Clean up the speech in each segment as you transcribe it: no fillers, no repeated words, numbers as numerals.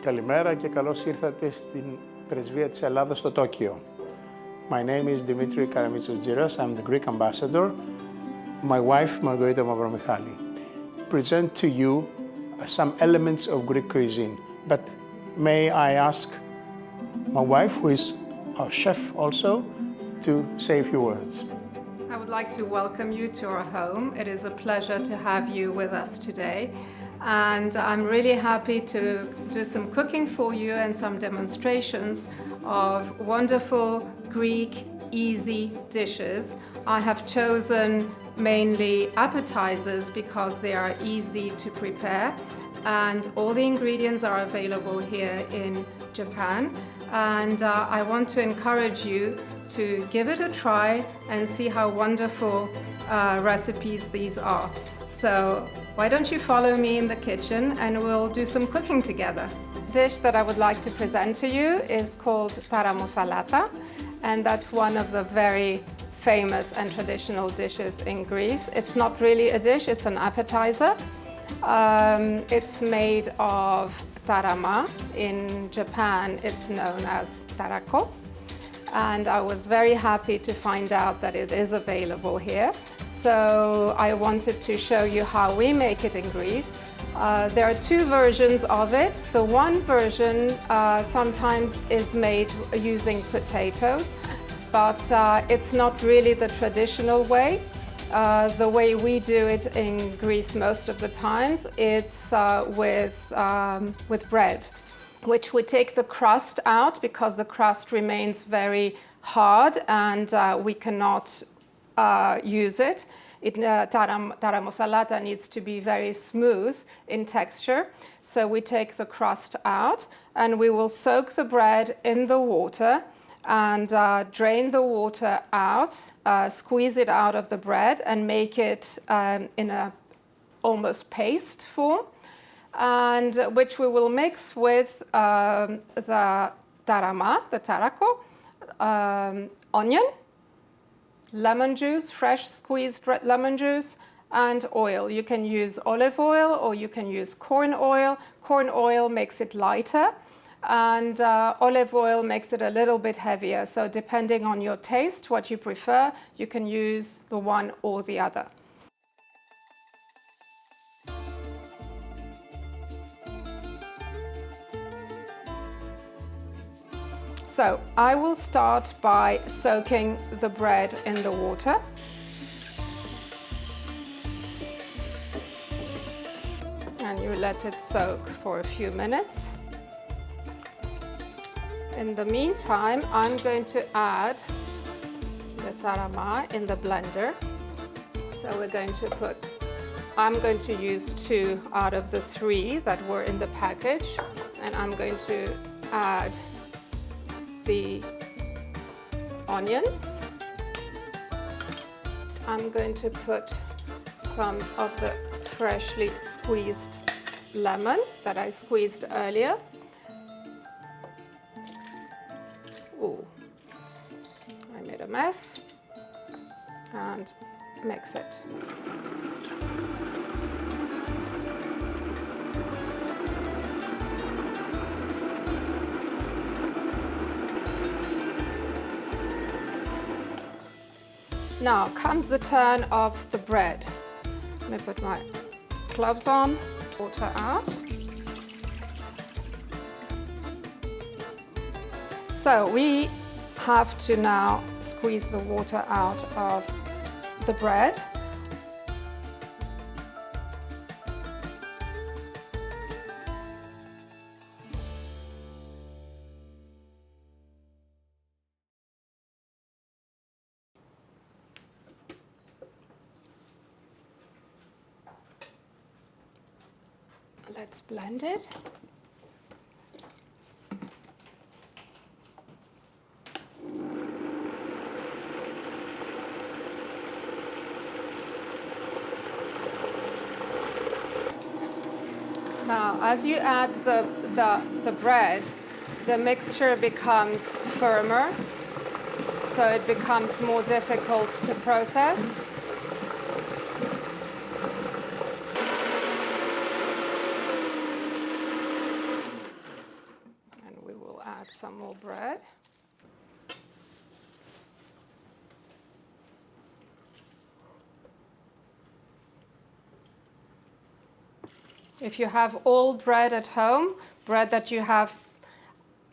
Καλημέρα και καλώς ήρθατε στην πρεσβεία της Ελλάδος στο Τόκιο. My name is Dimitri Karamitsos-Giras. I'm the Greek ambassador. My wife, Margarita Mavromichali, present to you some elements of Greek cuisine. But may I ask my wife, who is our chef also, to say a few words. I would like to welcome you to our home. It is a pleasure to have you with us today. And I'm really happy to do some cooking for you and some demonstrations of wonderful Greek easy dishes. I have chosen mainly appetizers because they are easy to prepare, and all the ingredients are available here in Japan. And I want to encourage you to give it a try and see how wonderful recipes these are. So why don't you follow me in the kitchen and we'll do some cooking together. The dish that I would like to present to you is called taramosalata, and that's one of the very famous and traditional dishes in Greece. It's not really a dish, it's an appetizer. It's made of tarama. In Japan, it's known as tarako. And I was very happy to find out that it is available here. So I wanted to show you how we make it in Greece. There are two versions of it. The one version sometimes is made using potatoes, but it's not really the traditional way. The way we do it in Greece most of the times, it's with bread, which we take the crust out because the crust remains very hard and we cannot use it. Taramosalata needs to be very smooth in texture, so we take the crust out and we will soak the bread in the water and drain the water out, squeeze it out of the bread and make it in a almost paste form, and which we will mix with the tarama, the tarako, onion, lemon juice, fresh squeezed lemon juice, and oil. You can use olive oil or you can use corn oil. Corn oil makes it lighter, and olive oil makes it a little bit heavier. So depending on your taste, what you prefer, you can use the one or the other. So I will start by soaking the bread in the water. And you let it soak for a few minutes. In the meantime, I'm going to add the tarama in the blender. So we're going to I'm going to use 2 out of the 3 that were in the package, and I'm going to add the onions. I'm going to put some of the freshly squeezed lemon that I squeezed earlier. Ooh, I made a mess, and mix it. Now comes the turn of the bread. Let me put my gloves on, water out. So we have to now squeeze the water out of the bread. Let's blend it. Now, as you add the bread, the mixture becomes firmer, so it becomes more difficult to process. some more bread. If you have old bread at home, bread that you have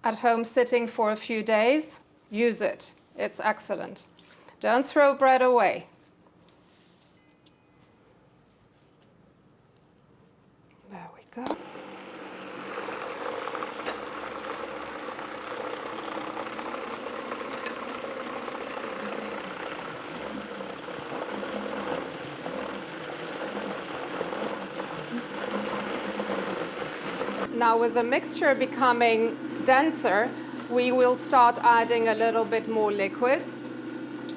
at home sitting for a few days, use it. It's excellent. Don't throw bread away. There we go. Now with the mixture becoming denser, we will start adding a little bit more liquids.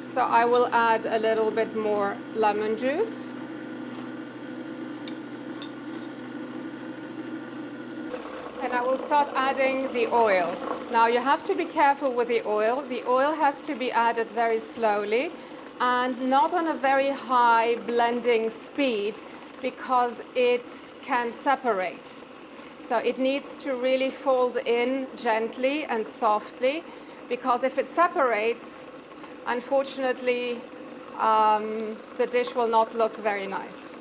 So I will add a little bit more lemon juice. And I will start adding the oil. Now you have to be careful with the oil. The oil has to be added very slowly and not on a very high blending speed because it can separate. So it needs to really fold in gently and softly, because if it separates, unfortunately, the dish will not look very nice.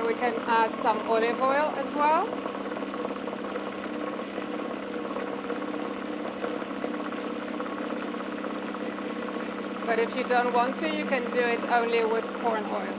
We can add some olive oil as well. But if you don't want to, you can do it only with corn oil.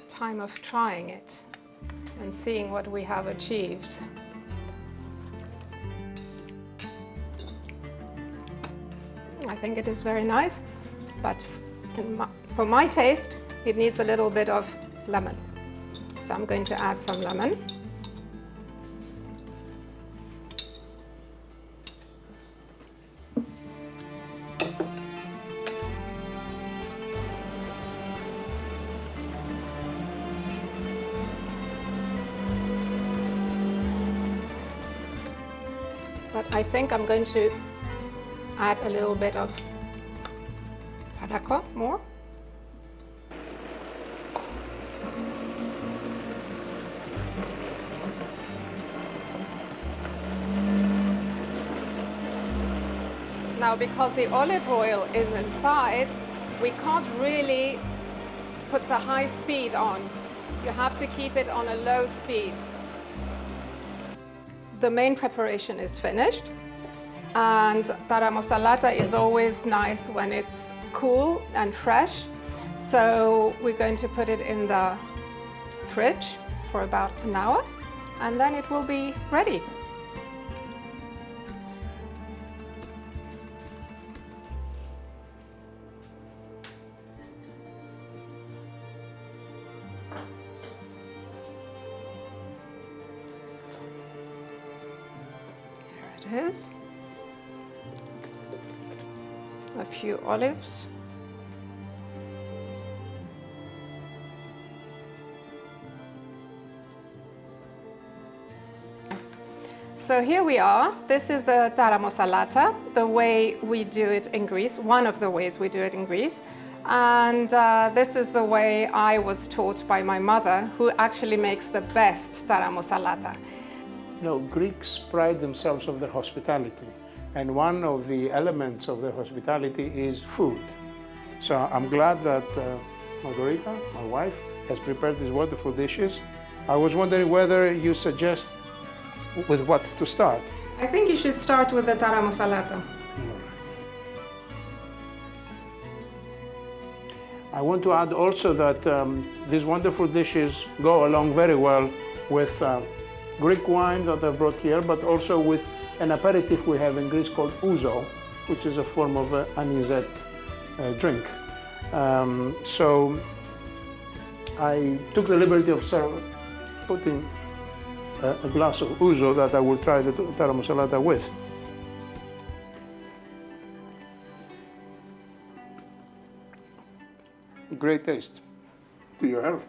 Time of trying it and seeing what we have achieved. I think it is very nice, but for my taste, it needs a little bit of lemon. So I'm going to add some lemon. But I think I'm going to add a little bit of tarraco more. Now, because the olive oil is inside, we can't really put the high speed on. You have to keep it on a low speed. The main preparation is finished, and taramo salata is always nice when it's cool and fresh. So we're going to put it in the fridge for about an hour, and then it will be ready. It is. A few olives. So here we are. This is the taramosalata, the way we do it in Greece, one of the ways we do it in Greece. And this is the way I was taught by my mother, who actually makes the best taramosalata. You know, Greeks pride themselves on their hospitality, and one of the elements of their hospitality is food. So I'm glad that Margarita, my wife, has prepared these wonderful dishes. I was wondering whether you suggest with what to start. I think you should start with the taramosalata. I want to add also that these wonderful dishes go along very well with Greek wine that I've brought here, but also with an aperitif we have in Greece called ouzo, which is a form of anisette drink. So I took the liberty of putting a glass of ouzo that I will try the taramosalata with. Great taste. To your health.